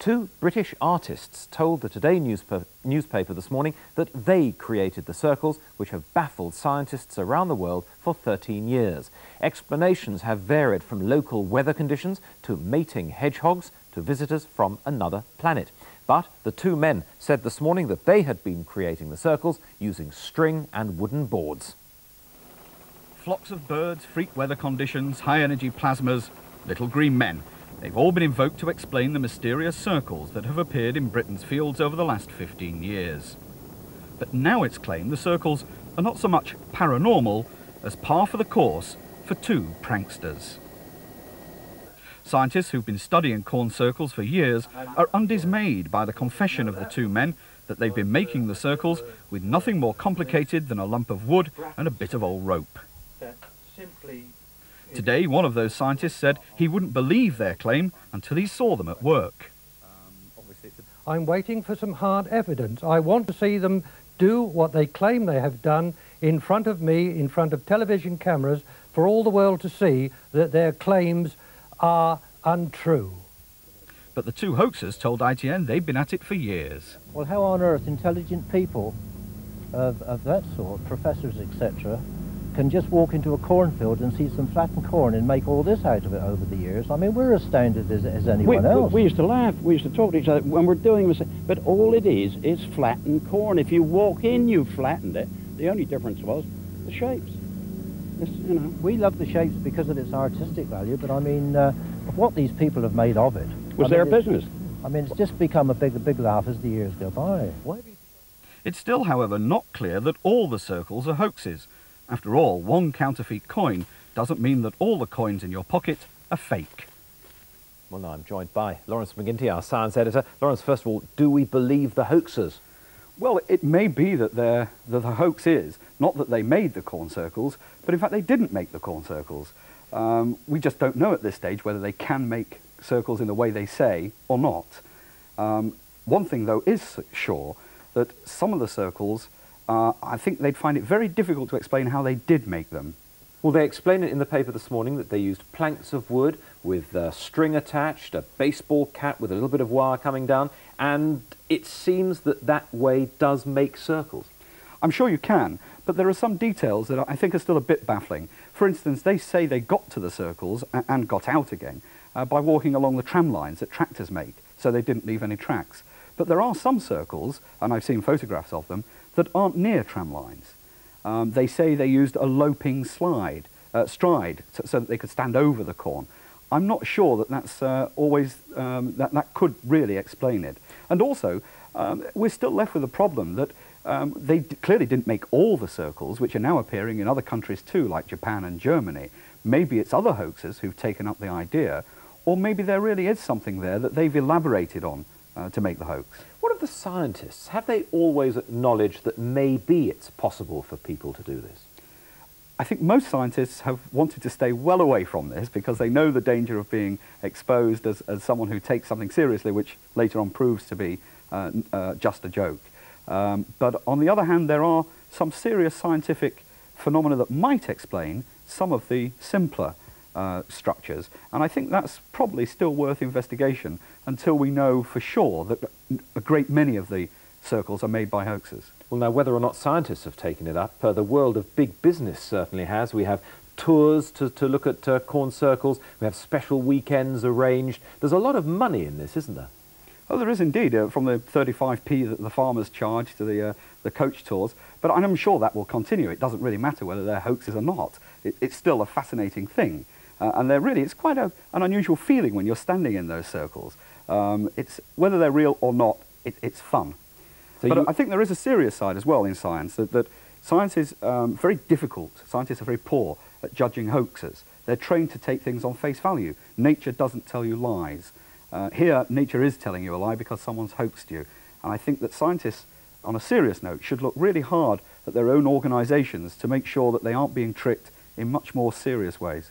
Two British artists told the Today newspaper this morning that they created the circles which have baffled scientists around the world for 13 years. Explanations have varied from local weather conditions to mating hedgehogs to visitors from another planet. But the two men said this morning that they had been creating the circles using string and wooden boards. Flocks of birds, freak weather conditions, high-energy plasmas, little green men. They've all been invoked to explain the mysterious circles that have appeared in Britain's fields over the last 15 years. But now it's claimed the circles are not so much paranormal as par for the course for two pranksters. Scientists who've been studying corn circles for years are undismayed by the confession of the two men that they've been making the circles with nothing more complicated than a lump of wood and a bit of old rope. Today, one of those scientists said he wouldn't believe their claim until he saw them at work. I'm waiting for some hard evidence. I want to see them do what they claim they have done in front of me, in front of television cameras, for all the world to see that their claims are untrue. But the two hoaxers told ITN they've been at it for years. Well, how on earth intelligent people of that sort, professors, etc., can just walk into a cornfield and see some flattened corn and make all this out of it over the years? I mean, we're astounded as anyone else. We used to laugh, we used to talk to each other when we're doing this, but all it is flattened corn. If you walk in, you flattened it. The only difference was the shapes. You know. We love the shapes because of its artistic value, but I mean, what these people have made of it was their business. I mean, it's just become a big laugh as the years go by. It's still, however, not clear that all the circles are hoaxes. After all, one counterfeit coin doesn't mean that all the coins in your pocket are fake. Well, now I'm joined by Lawrence McGinty, our science editor. Lawrence, first of all, do we believe the hoaxers? Well, it may be that the hoax is, not that they made the corn circles, but in fact they didn't make the corn circles. We just don't know at this stage whether they can make circles in the way they say or not. One thing, though, is sure, that some of the circles, I think they'd find it very difficult to explain how they did make them. Well, they explain it in the paper this morning that they used planks of wood with string attached, a baseball cap with a little bit of wire coming down, and it seems that that way does make circles. I'm sure you can, but there are some details that I think are still a bit baffling. For instance, they say they got to the circles and got out again by walking along the tram lines that tractors make, so they didn't leave any tracks. But there are some circles, and I've seen photographs of them, that aren't near tram lines. They say they used a loping stride so that they could stand over the corn. I'm not sure that that's always, that could really explain it. And also, we're still left with the problem that they clearly didn't make all the circles, which are now appearing in other countries too, like Japan and Germany. Maybe it's other hoaxers who've taken up the idea, or maybe there really is something there that they've elaborated on to make the hoax. What of the scientists? Have they always acknowledged that maybe it's possible for people to do this? I think most scientists have wanted to stay well away from this because they know the danger of being exposed as someone who takes something seriously, which later on proves to be just a joke. But on the other hand, there are some serious scientific phenomena that might explain some of the simpler structures, and I think that's probably still worth investigation until we know for sure that a great many of the circles are made by hoaxers. Well, now, whether or not scientists have taken it up, the world of big business certainly has. We have tours to look at corn circles, we have special weekends arranged. There's a lot of money in this, isn't there? Oh, there is indeed, from the 35p that the farmers charge to the coach tours, but I'm sure that will continue. It doesn't really matter whether they're hoaxes or not. It's still a fascinating thing. And it's quite an unusual feeling when you're standing in those circles. Whether they're real or not, it's fun. But I think there is a serious side as well in science, that science is very difficult. Scientists are very poor at judging hoaxes. They're trained to take things on face value. Nature doesn't tell you lies. Here, nature is telling you a lie because someone's hoaxed you. And I think that scientists, on a serious note, should look really hard at their own organisations to make sure that they aren't being tricked in much more serious ways.